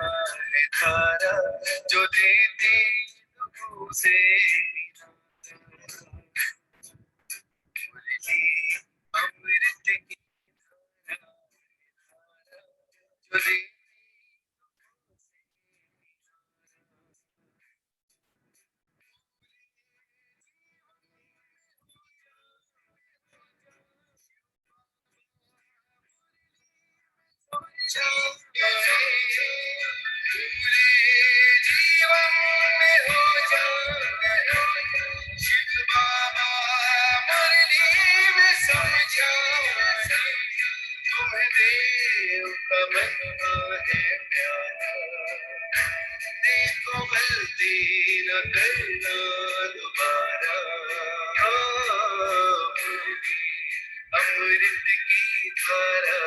है धारा जो देती दुखों से मुरली अमृत की धारा जो देती जीवन में हो जाए शिव बाबा मुरली में समझाए तुम्हें देव का बनना है प्यारा देखो गलती न करना दोबारा मुरली अमृत की धारा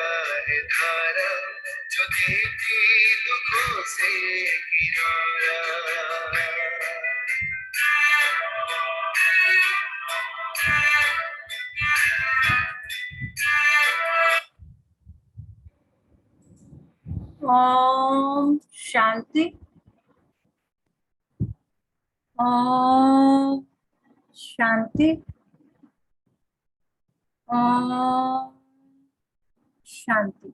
है धारा जो देती दुखों से किनारा ओम शांति। ओम शांति। ओम शांति।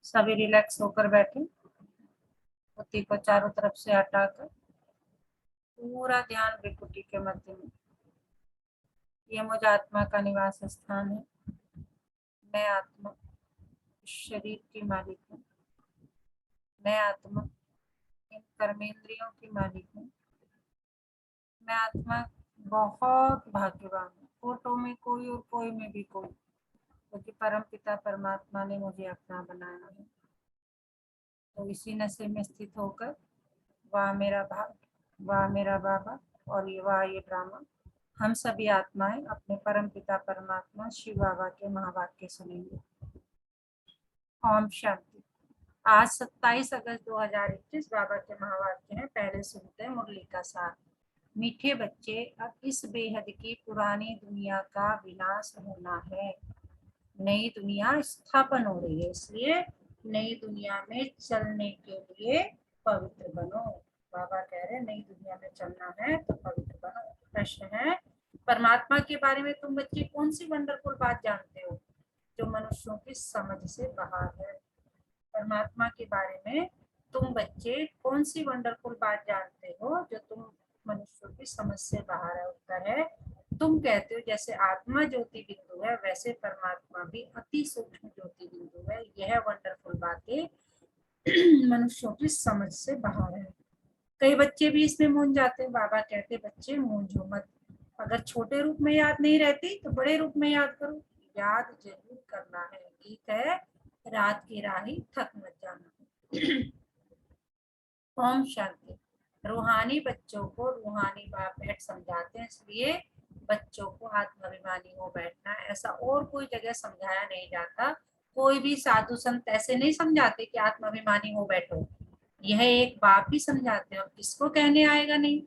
सभी रिलैक्स होकर बैठे, बुद्धि को चारों तरफ से हटाकर पूरा ध्यान विकुटी के मध्य में। ये मुझ आत्मा का निवास स्थान है। मैं आत्मा शरीर की मालिक हूँ। मैं आत्मा इन कर्मेंद्रियों की मालिक हूँ। मैं आत्मा बहुत भाग्यवान हूँ। फोटो में कोई और कोई में भी कोई, क्योंकि परम पिता परमात्मा ने मुझे अपना बनाया है। तो इसी नशे में स्थित होकर वाह मेरा भाग, वाह मेरा बाबा और ये वाह ये ड्रामा, हम सभी आत्माएं अपने परम पिता परमात्मा शिव बाबा के महावाक्य सुनेंगे। ओम शांति। आज 27 अगस्त 2021 बाबा के महावाक्य हैं। पहले सुनते हैं मुरली का सार। मीठे बच्चे, अब इस बेहद की पुरानी दुनिया का विनाश होना है। नई दुनिया स्थापन हो रही है, इसलिए नई दुनिया में चलने के लिए पवित्र बनो। बाबा कह रहे हैं नई दुनिया में चलना है तो पवित्र बनो। प्रश्न है, परमात्मा के बारे में तुम बच्चे कौन सी वंडरफुल बात जानते हो जो मनुष्यों की समझ से बाहर है? परमात्मा के बारे में तुम बच्चे कौन सी वंडरफुल बात जानते हो जो तुम मनुष्यों की समझ से बाहर है? उत्तर है, तुम कहते हो जैसे आत्मा ज्योति बिंदु है वैसे परमात्मा भी अति सूक्ष्म ज्योति बिंदु है। यह वंडरफुल बातें मनुष्यों की समझ से बाहर है। कई बच्चे भी इसमें मूंझ जाते हैं। बाबा कहते बच्चे मूंझो मत, अगर छोटे रूप में याद नहीं रहती तो बड़े रूप में याद करो। याद जरूर करना है। गीत है, रात की राही थक मत जाना। ओम शांति। रूहानी बच्चों को रूहानी बाप बैठ समझाते हैं, इसलिए बच्चों को आत्माभिमानी हो बैठना। ऐसा और कोई जगह समझाया नहीं जाता। कोई भी साधु संत ऐसे नहीं समझाते कि आत्माभिमानी हो बैठो। यह एक बाप ही समझाते हैं। और किसको कहने आएगा नहीं,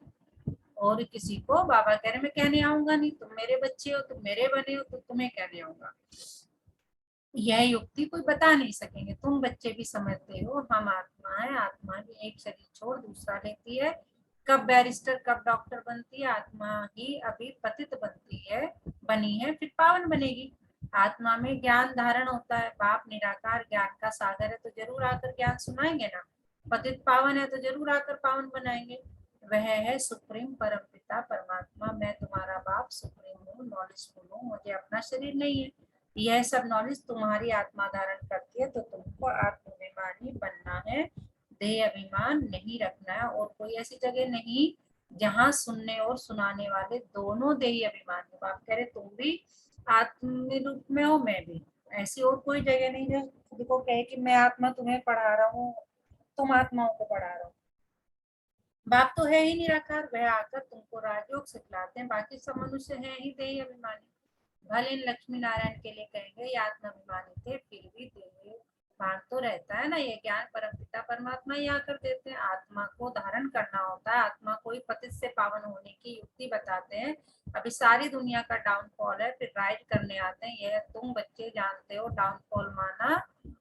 और किसी को बाबा कह रहे मैं कहने आऊंगा नहीं। तुम मेरे बच्चे हो, तुम मेरे बने हो, तो तुम्हें कहने आऊंगा। यह युक्ति कोई बता नहीं सकेंगे। तुम बच्चे भी समझते हो हम आत्मा है। आत्मा भी एक शरीर छोड़ दूसरा लेती है। कब बैरिस्टर कब डॉक्टर बनती है? आत्मा ही अभी पतित बनती है, बनी है, फिर पावन बनेगी। आत्मा में ज्ञान धारण होता है। बाप निराकार ज्ञान का सागर है, तो जरूर आकर ज्ञान सुनाएंगे ना। पतित पावन है तो जरूर आकर पावन बनाएंगे। वह है सुप्रीम परम पिता परमात्मा। मैं तुम्हारा बाप सुप्रीम हूँ, नॉलेजफुल हूँ। मुझे अपना शरीर नहीं है। यह सब नॉलेज तुम्हारी आत्मा धारण करती है, तो तुमको आत्माभिमानी बनना है। देह अभिमान नहीं रखना है। और कोई ऐसी जगह नहीं जहाँ सुनने और सुनाने वाले दोनों देही अभिमान हो। बाप कह रहे तुम भी आत्म रूप में हो, मैं भी। ऐसी और कोई जगह नहीं जो खुद को कहे कि मैं आत्मा तुम्हें पढ़ा रहा हूँ, तुम आत्माओं को पढ़ा रहा हो। बाप तो है ही निराकार, वह आकर तुमको राजयोग सिखलाते हैं। बाकी सब मनुष्य है ही देही अभिमानी। भले लक्ष्मी नारायण के लिए कहेंगे ये आत्माभिमानी थे, फिर भी देह भान तो रहता है ना। ये ज्ञान परम पिता परमात्मा ही आकर देते हैं। आत्मा को धारण करना होता है। आत्मा को ही पतित से पावन होने की युक्ति बताते हैं। अभी सारी दुनिया का डाउनफॉल है, फिर राइज करने आते हैं। यह तुम बच्चे जानते हो। डाउनफॉल माना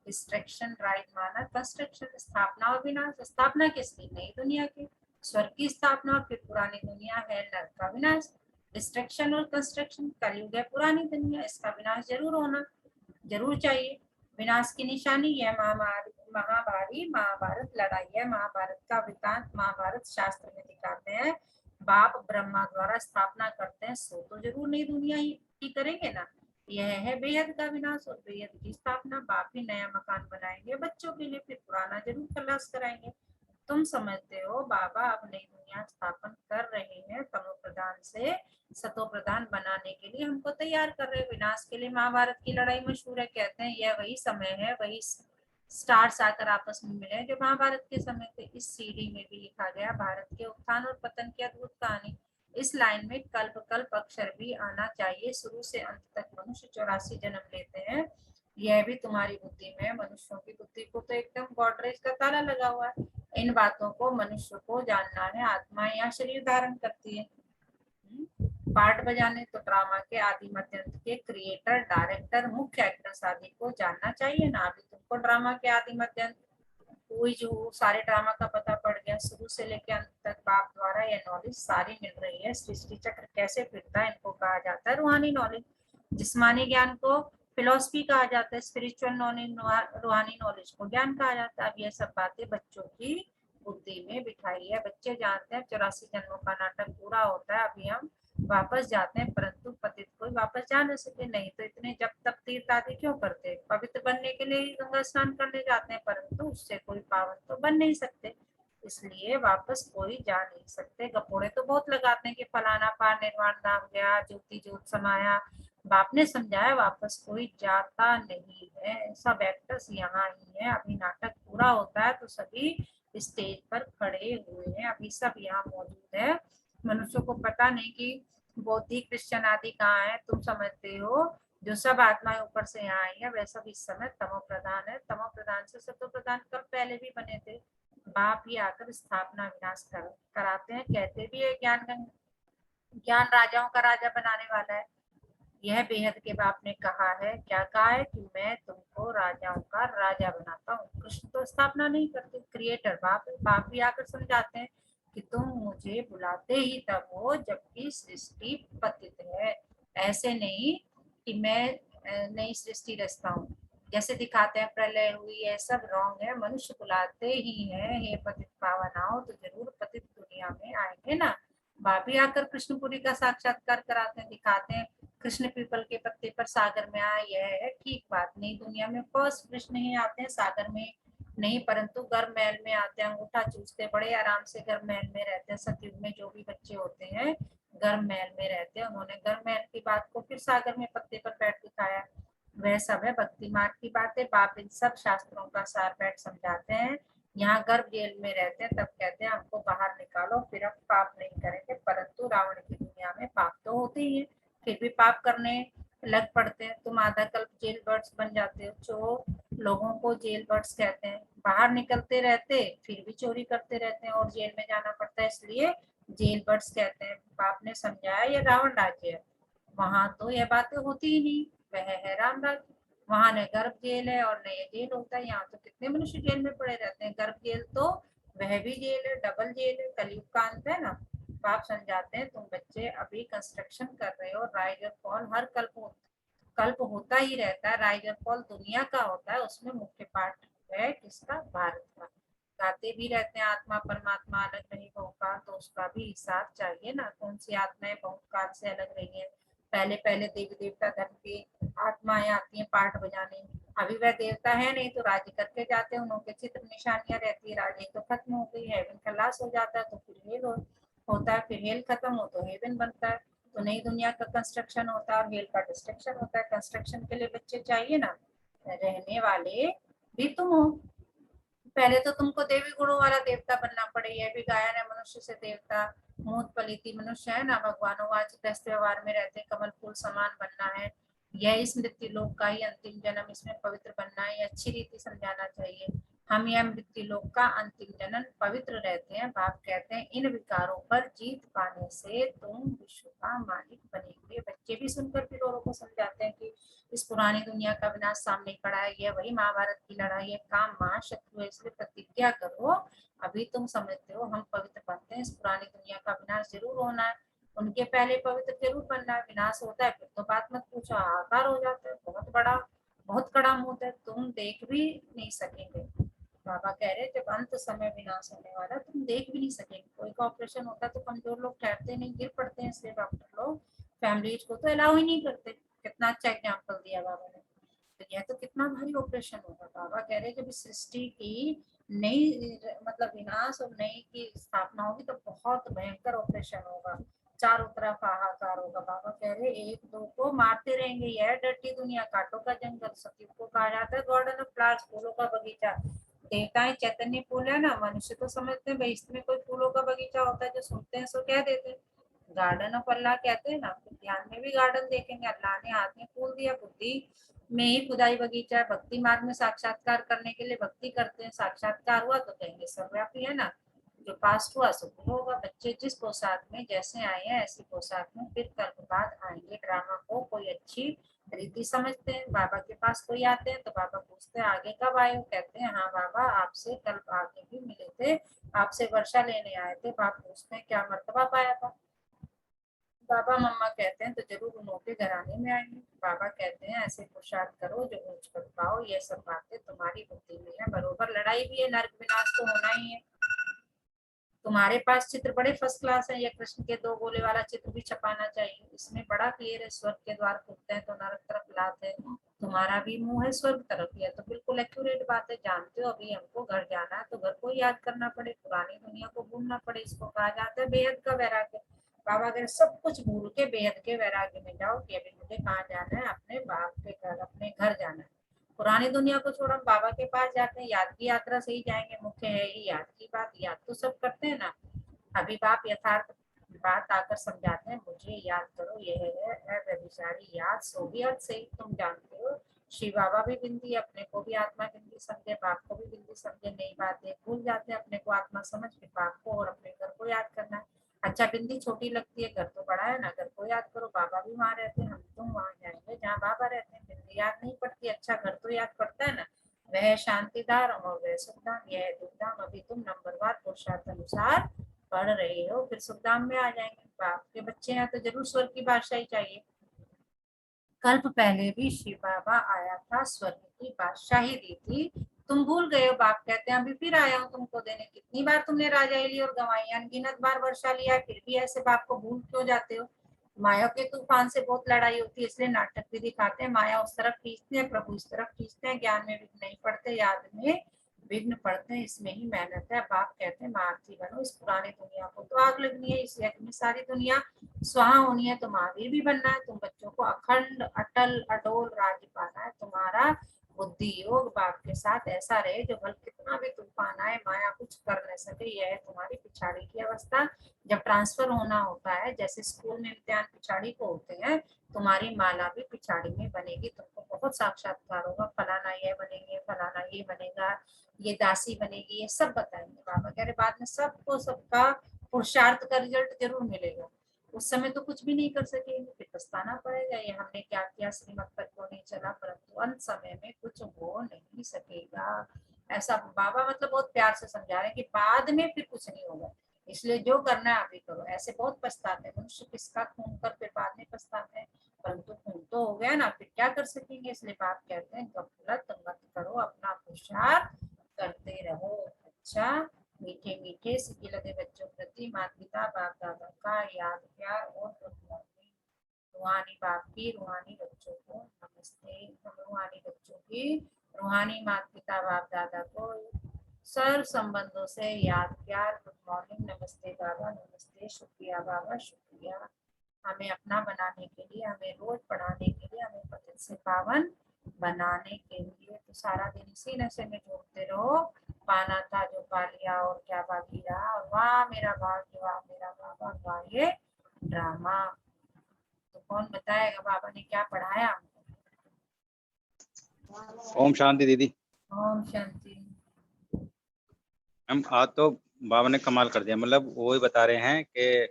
डिस्ट्रक्शन राइट माना कंस्ट्रक्शन, स्थापना और विनाश। स्थापना किसकी? नई दुनिया की। स्वर्ग की स्थापना और फिर पुरानी दुनिया है नरक का विनाश। डिस्ट्रक्शन और कंस्ट्रक्शन, कलयुग है पुरानी दुनिया, इसका विनाश जरूर होना जरूर चाहिए। विनाश की निशानी यह महाभारी महाभारत लड़ाई है। महाभारत का वृतांत महाभारत शास्त्र में दिखाते हैं। बाप ब्रह्मा द्वारा स्थापना करते हैं, सो तो जरूर नई दुनिया ही करेंगे ना। यह है बेहद का विनाश और बेहद की स्थापना। बाप ही नया मकान बनाएंगे बच्चों के लिए, फिर पुराना जरूर खलास कराएंगे। तुम समझते हो बाबा अब नई दुनिया स्थापन कर रहे हैं, तमो प्रधान से सतो प्रधान बनाने के लिए हमको तैयार कर रहे हैं। विनाश के लिए महाभारत की लड़ाई मशहूर है। कहते हैं यह वही समय है, वही स्टार्स आकर आपस में मिले जो महाभारत के समय थे। इस सीढ़ी में भी लिखा गया भारत के उत्थान और पतन की अद्भुत कहानी। इस लाइन में कल्प कल्प अक्षर भी आना चाहिए। शुरू से अंत तक मनुष्य 84 जन्म लेते हैं, यह भी तुम्हारी बुद्धि में। मनुष्यों की बुद्धि को तो एकदम गॉडरेज का ताला लगा हुआ है। इन बातों को मनुष्य को जानना है। आत्मा या शरीर धारण करती है। पार्ट बजाने तो ड्रामा के आदि मध्यंत के क्रिएटर डायरेक्टर मुख्य एक्टर्स आदि को जानना चाहिए ना। अभी तुमको ड्रामा के आदि मध्यंत कोई जो सारे ड्रामा का पता पड़ गया, शुरू से लेकर अंत तक बाप द्वारा यह नॉलेज सारी मिल रही है। सृष्टि चक्र कैसे फिरता है इनको कहा जाता है रूहानी नॉलेज। जिस्मानी ज्ञान को फिलोसफी कहा जाता है, स्पिरिचुअल नॉलेज रूहानी नॉलेज को ज्ञान कहा जाता है। अब यह सब बातें बच्चों की बुद्धि में बिठाई है। बच्चे जानते हैं 84 जन्मों का नाटक पूरा होता है, अभी हम वापस जाते हैं, परंतु पतित कोई वापस जा न सके। नहीं तो इतने जब तक तीर्थ आदि क्यों करते? पवित्र बनने के लिए गंगा स्नान करने जाते हैं, परंतु उससे कोई पावन तो बन नहीं सकते, इसलिए वापस कोई जा नहीं सकते। गपोड़े तो बहुत लगाते हैं कि फलाना पार निर्वाण धाम गया, ज्योति ज्योत समाया। बाप ने समझाया वापस कोई जाता नहीं है। सब एक्टर्स यहाँ ही है। अभी नाटक पूरा होता है तो सभी स्टेज पर खड़े हुए हैं, अभी सब यहाँ मौजूद है। मनुष्य को पता नहीं कि बौद्धिक क्रिश्चियन आदि कहाँ है। तुम समझते हो जो सब आत्माएं ऊपर से यहाँ आई है वह सब इस समय तमो प्रधान है। तमो प्रधान से सतो प्रधान कल पहले भी बने थे। बाप ही आकर स्थापना विनाश कराते हैं। कहते भी है ज्ञान राजाओं का राजा बनाने वाला है। यह बेहद के बाप ने कहा है, क्या कहा है कि मैं तुमको राजाओं का राजा बनाता हूँ। कृष्ण तो स्थापना नहीं करते, क्रिएटर बाप है। बाप भी आकर समझाते हैं कि तुम मुझे बुलाते ही तब हो जबकि सृष्टि पतित है, ऐसे नहीं कि मैं नई सृष्टि रचता हूँ जैसे दिखाते हैं प्रलय हुई, यह सब रॉन्ग है। मनुष्य बुलाते ही है हे पतित पावन आओ, तो जरूर पतित दुनिया में आएंगे ना। बाप ही आकर कृष्णपुरी का साक्षात्कार कराते हैं, दिखाते हैं कृष्ण पीपल के पत्ते पर सागर में आए। यह है ठीक बात। नहीं दुनिया में फर्स्ट कृष्ण ही आते हैं, सागर में नहीं, परंतु गर्म महल में आते हैं। अंगूठा चूसते बड़े आराम से गर्म महल में रहते हैं। सतयुग में जो भी बच्चे होते हैं गर्म महल में रहते हैं, उन्होंने गर्म महल की बात को फिर सागर में पत्ते पर बैठ दिखाया। वह सब है भक्ति मार्ग की बातें। बाप इन सब शास्त्रों का सार बैठ समझाते हैं। यहाँ गर्भ जेल में रहते हैं तब कहते हैं हमको बाहर निकालो, फिर हम पाप नहीं करेंगे। परंतु रावण की दुनिया में पाप तो होते ही है, फिर भी पाप करने लग पड़ते हैं। तुम आधा कल्प जेल बर्ड्स बन जाते हो। जो लोगों को जेल बर्ड्स कहते हैं, बाहर निकलते रहते फिर भी चोरी करते रहते हैं और जेल में जाना पड़ता है, इसलिए जेल बर्ड्स कहते हैं। बाप ने समझाया ये रावण राज्य है, वहां तो यह बातें होती ही नहीं। वह है राम राज्य, वहां न गर्भ जेल है और न ये जेल होता है। यहाँ तो कितने मनुष्य जेल में पड़े रहते हैं। गर्भ जेल तो वह भी जेल है, डबल जेल है, कलयुग का अंत है ना। बाप समझाते हैं तुम बच्चे अभी कंस्ट्रक्शन कर रहे हो। राइज और फॉल हर कल्प होता ही रहता है। राइज और फॉल दुनिया का होता है, उसमें मुख्य पार्ट है किसका? भारत का। गाते भी रहते हैं आत्मा परमात्मा अलग रही बहुकाल, तो उसका भी हिसाब चाहिए ना। कौन सी आत्माएं बहुकाल से अलग रही है? पहले पहले देवी देवता धर्म की आत्माएं आती हैं पाठ बजाने, अभी वह देवता है नहीं तो राज्य करके जाते हैं, उनके चित्र निशानियां रहती है। राज्य तो खत्म हो गई, हेवन खलास हो जाता है तो फिर हेल होता है, फिर हेल खत्म हो तो हेवन बनता है। तो नई दुनिया का कंस्ट्रक्शन होता है और हेल का डिस्ट्रक्शन होता है। कंस्ट्रक्शन के लिए बच्चे चाहिए ना, रहने वाले भी तुम हो। पहले तो तुमको देवी गुणों वाला देवता बनना पड़े। यह भी गायन है मनुष्य से देवता मूत पलिति मनुष्य है ना। भगवानोवाच दस्त व्यवहार में रहते कमल फूल समान बनना है। यह इस मृत्यु लोक का ही अंतिम जन्म, इसमें पवित्र बनना है, अच्छी रीति समझाना चाहिए। हम यह मृत्यु लोक का अंतिम जन्म पवित्र रहते हैं। बाप कहते हैं इन विकारों पर जीत पाने से तुम विश्व का मालिक बनेंगे। बच्चे भी सुनकर फिर औरों को समझाते हैं कि इस पुरानी दुनिया का विनाश सामने खड़ा है, यह वही महाभारत की लड़ाई है, काम महाशत्रु है, इसलिए प्रतिज्ञा करो। अभी तुम समझते हो हम पवित्र बनते हैं, इस पुरानी दुनिया का विनाश जरूर होना है, उनके पहले पवित्र जरूर बनना है। विनाश होता है फिर तो बात मत पूछो, हाहाकार हो जाता है, बहुत बड़ा बहुत कड़ा मुंह है, तुम देख भी नहीं सकेंगे। बाबा कह रहे जब अंत समय विनाश होने वाला तुम देख भी नहीं सकेंगे। कोई का ऑपरेशन होता है तो कमजोर लोग ठहरते नहीं, गिर पड़ते हैं, इसलिए डॉक्टर लोग फैमिलीज को तो अलाउ ही नहीं करते। कितना अच्छा एग्जाम्पल दिया बाबा ने। तो यह तो कितना भारी ऑपरेशन होगा। बाबा कह रहे जब इस सृष्टि की नई मतलब विनाश और नई की स्थापना होगी तो बहुत भयंकर ऑपरेशन होगा, चारों तरफ हाहाकार होगा। बाबा कह रहे एक दो को मारते रहेंगे, यह डर्टी दुनिया, कांटों का जंगल, सतयुग को कहा जाता है गार्डन ऑफ फ्लावर्स, फूलों का बगीचा। देवताएं चैतन्य फूल है ना, मनुष्य तो समझते हैं भाई इसमें कोई फूलों का बगीचा होता है, जो सुनते हैं सो कह देते हैं गार्डन ऑफ अल्लाह कहते हैं ना। फिर ध्यान में भी गार्डन देखेंगे, अल्लाह ने हाथ में फूल दिया, बुद्धि में ही खुदाई बगीचा है। भक्ति मार्ग में साक्षात्कार करने के लिए भक्ति करते हैं, साक्षात्कार हुआ तो कहेंगे सर्वव्यापी है ना, जो पास्ट हुआ सो पूरा होगा। बच्चे जिस पोशाक में जैसे आए हैं ऐसी पोशाक में फिर कल बाद आएंगे। ड्रामा को कोई अच्छी रीति समझते हैं। बाबा के पास कोई आते हैं तो बाबा पूछते हैं आगे कब आए हो, कहते हैं हाँ बाबा आपसे कल आगे भी मिले थे, आपसे वर्षा लेने आए थे। बाप पूछते हैं क्या मर्तबा पाया था, बाबा मम्मा कहते हैं तो जरूर उन्हों के घराने में आएंगे। बाबा कहते हैं ऐसे पुरुषार्थ करो जो ऊंच पद पाओ, ये सब बातें तुम्हारी बुद्धि में है। बरोबर लड़ाई भी है, नर्क विनाश तो होना ही है। तुम्हारे पास चित्र बड़े फर्स्ट क्लास है, ये कृष्ण के दो गोले वाला चित्र भी छपाना चाहिए, इसमें बड़ा क्लियर है स्वर्ग के द्वार खुलते हैं तो नरक तरफ लाते हैं, तुम्हारा भी मुंह है स्वर्ग तरफ ही है। तो बिल्कुल एक्यूरेट बात है। जानते हो अभी हमको घर जाना है तो घर को याद करना पड़े, पुरानी दुनिया को भूलना पड़े, इसको कहा जाता है बेहद का वैराग्य। बाबा अगर सब कुछ भूल के बेहद के वैराग्य में जाओ कि अभी मुझे कहाँ जाना है, अपने बाप के घर अपने घर जाना है। पुरानी दुनिया को छोड़ हम बाबा के पास जाते हैं, याद की यात्रा से ही जाएंगे, मुख्य है ही याद की बात, याद तो सब करते हैं ना। अभी बाप यथार्थ बात आकर समझाते हैं, मुझे याद करो, यह है व्यभिचारी याद, सो भी अर्थ से तुम जानते हो। श्री बाबा भी बिंदी, अपने को भी आत्मा बिंदी समझे, बाप को भी बिंदी समझे, नई बातें भूल जाते हैं, अपने को आत्मा समझ के बाप को और अपने घर को याद करना है। अच्छा बिंदी छोटी लगती है, घर तो बड़ा है ना, घर को याद करो, बाबा भी वहां रहते हैं, हम तुम वहां जाएंगे जहाँ बाबा रहते हैं। बिंदी याद नहीं पड़ती, अच्छा घर तो याद पड़ता है ना। वह शांतिदार और वह सुखधाम, यह दुखधाम। अभी तुम नंबरवार पुरुषार्थ अनुसार पढ़ रहे हो, फिर सुखधाम में आ जाएंगे। बाप के बच्चे हैं तो जरूर स्वर्ग की बादशाही चाहिए। कल्प पहले भी शिव बाबा आया था, स्वर्ग की बादशाही दी थी, तुम भूल गए हो। बाप कहते हैं अभी फिर आया हूँ तुमको देने। कितनी बार तुमने राजाई ली और गंवाई, अनगिनत बार वर्षा लिया, फिर भी ऐसे बाप को भूल क्यों जाते हो। माया के तूफान से बहुत लड़ाई होती है, इसलिए नाटक भी दिखाते हैं। माया उस तरफ खींचते हैं, प्रभु इस तरफ खींचते हैं। ज्ञान में विघ्न नहीं पड़ते, याद में विघ्न पड़ते हैं, इसमें ही मेहनत है। बाप कहते हैं महारथी बनो, इस पुरानी दुनिया को तो आग लगनी है, इस यज्ञ में सारी दुनिया स्वाहा होनी है। तो महावीर भी बनना है, तुम बच्चों को अखंड अटल अडोल राज्य पाना है। तुम्हारा बुद्धि योग बाप के साथ ऐसा रहे जो बल कितना भी तूफान आए माया कुछ कर न सके। यह है तुम्हारी पिछाड़ी की अवस्था। जब ट्रांसफर होना होता है, जैसे स्कूल में इम्तिहान पिछाड़ी को होते हैं, तुम्हारी माला भी पिछाड़ी में बनेगी। तुमको बहुत साक्षात्कार होगा, फलाना ये बनेंगे, फलाना ये बनेगा, ये दासी बनेगी, ये सब बताएंगे। बाबा कह रहे बाद में सबको सबका पुरुषार्थ का रिजल्ट जरूर मिलेगा। उस समय तो कुछ भी नहीं कर सकेंगे, फिर पछताना पड़ेगा, ये हमने क्या किया, श्रीमत पर क्यों नहीं चला। परंतु अंत समय में कुछ हो नहीं सकेगा, ऐसा बाबा मतलब बहुत प्यार से समझा रहे हैं कि बाद में फिर कुछ नहीं होगा, इसलिए जो करना है अभी करो। ऐसे बहुत पछताते हैं मनुष्य, किसका खून कर फिर बाद में पछताते हैं, परंतु खून तो हो गया ना, फिर क्या कर सकेंगे। इसलिए बाप कहते हैं गफलत मत करो, अपना पुरुषार्थ करते रहो। अच्छा मीठे मीठे सिके लगे बच्चों प्रति माता पिता बाप दादा का याद प्यार और रूहानी बाप की रूहानी बच्चों को नमस्ते। रूहानी बच्चों की रूहानी माता पिता बाप दादा को सर्व संबंधों से याद प्यार, गुड मॉर्निंग, नमस्ते बाबा, नमस्ते, शुक्रिया बाबा, शुक्रिया हमें अपना बनाने के लिए, हमें रोज पढ़ाने के लिए, हमें पतित से पावन बनाने के लिए। तो सारा दिन इसी नशे में जोड़ते रहो, पाना था जो पा लिया और क्या बाकी रहा, और वाह मेरा भाग्य, वाह मेरा बाबा, वाह ये ड्रामा। तो कौन बताएगा बाबा ने क्या पढ़ाया हमको। ओम शांति दीदी। ओम शांति। हम आज तो बाबा ने कमाल कर दिया, मतलब वो ही बता रहे हैं कि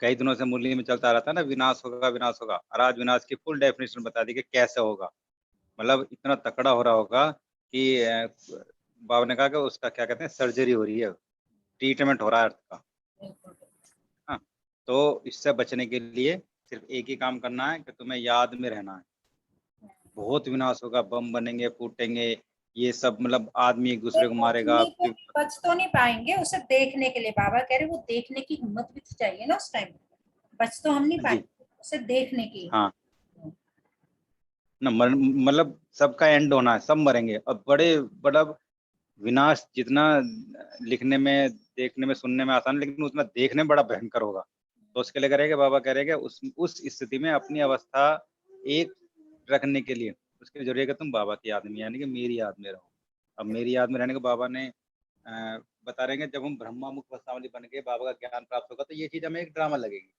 कई दिनों से मुरली में चलता रहता है ना, विनाश होगा विनाश होगा, और आज विनाश की फुल डेफिनेशन बता दी कि कैसे होगा। मतलब इतना तकड़ा हो रहा होगा कि बाबा ने कहा कि उसका क्या कहते हैं, सर्जरी हो रही है, ट्रीटमेंट हो रहा है अर्थ का। बिल्कुल हाँ, तो इससे बचने के लिए सिर्फ एक ही काम करना है कि तुम्हें याद में रहना है। बहुत विनाश होगा, बम बनेंगे, फूटेंगे, ये सब, मतलब आदमी एक दूसरे को मारेगा। बच तो नहीं पाएंगे, उसे देखने के लिए बाबा कह रहे वो देखने की हिम्मत भी तो चाहिए ना उस टाइम। बच तो हम नहीं जी पाएंगे, उसे देखने की। हाँ ना, मतलब सबका एंड होना है, सब मरेंगे। और बड़े बड़ा विनाश जितना लिखने में, देखने में, सुनने में आसान, लेकिन उतना देखने में बड़ा भयंकर होगा। तो उसके लिए करेंगे, बाबा कह रहे हैं कि उस स्थिति में अपनी अवस्था एक रखने के लिए उसके लिए जरूरी है कि तुम बाबा की याद में, यानी कि मेरी याद में रहो। अब मेरी याद में रहने को बाबा ने बता रहे हैं, जब हम ब्रह्मा मुख वस्तावली बन के बाबा का ज्ञान प्राप्त होगा तो ये चीज हमें एक ड्रामा लगेगी।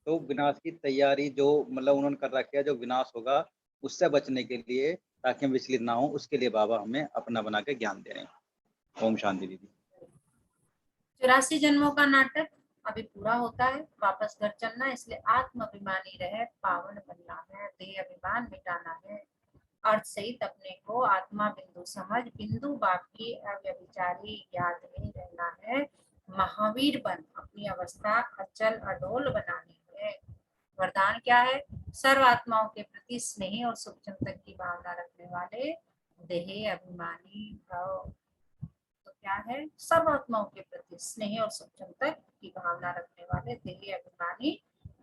तो विनाश की तैयारी जो मतलब उन्होंने कर रखी है, जो विनाश होगा उससे बचने के लिए, ताकि हम विचलित ना हो, उसके लिए बाबा हमें अपना बना के ज्ञान दे रहे हैं। ओम शांति दीदी। 84 जन्मों का नाटक अभी पूरा होता है, वापस घर चलना है, इसलिए आत्म अभिमानी रहे, पावन बनना है, देह अभिमान मिटाना है, अर्थ सहित अपने को आत्मा बिंदु समझ, बिंदु बाप की अव्यभिचारी याद में रहना है, महावीर बन अपनी अवस्था अचल अडोल बनानी है। वरदान क्या है? सर्व आत्माओं के प्रति स्नेह और शुभ चिंतन की भावना रखने वाले, देह अभिमानी भव। तो क्या है? सर्व आत्माओं के प्रति स्नेह और शुभ चिंतन की भावना रखने वाले, देह अभिमानी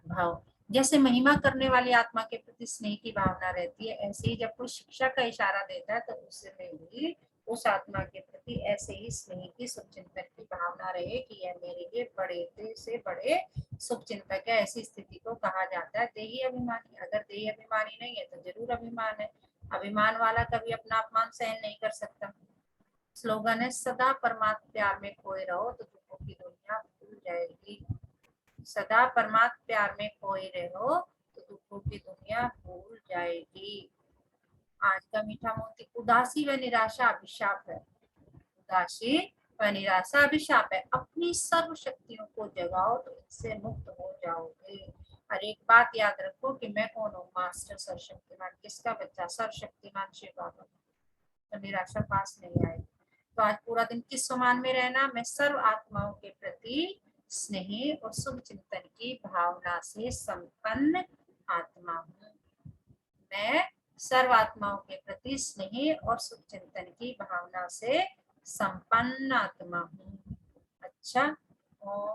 भाव। जैसे महिमा करने वाली आत्मा के प्रति स्नेह की भावना रहती है, ऐसे ही जब कोई शिक्षा का इशारा देता है तो उसमें भी उस आत्मा के प्रति ऐसे ही स्नेह की, शुभ चिंतन की भावना रहे कि यह मेरे लिए बड़े से बड़े शुभ चिंतक है। ऐसी स्थिति को कहा जाता है देही अभिमानी। अगर देही अभिमानी नहीं है तो जरूर अभिमान है। अभिमान वाला कभी अपना अपमान सहन नहीं कर सकता। स्लोगन है, सदा परमात्मा प्यार में खोए रहो तो दुखों की दुनिया भूल जाएगी। सदा परमात्मा प्यार में खोए रहो तो दुखों की दुनिया भूल जाएगी। आज का मीठा मोती, उदासी व निराशा अभिशाप है। उदासी व निराशा अभिशाप है। अपनी सर्व शक्तियों को जगाओ तो इससे मुक्त हो जाओगे। और एक बात याद रखो कि मैं कौन हूँ, मास्टर सर्वशक्तिमान। किसका बच्चा? सर्वशक्तिमान शिव बाबा। तो निराशा पास नहीं आएगी। तो आज पूरा दिन किस समान में रहना? मैं सर्व आत्माओं के प्रति स्नेह और शुभ चिंतन की भावना से संपन्न आत्मा हूँ। मैं सर्व आत्माओं के प्रति स्नेह और शुभ चिंतन की भावना से संपन्न आत्मा हूँ। अच्छा, ओम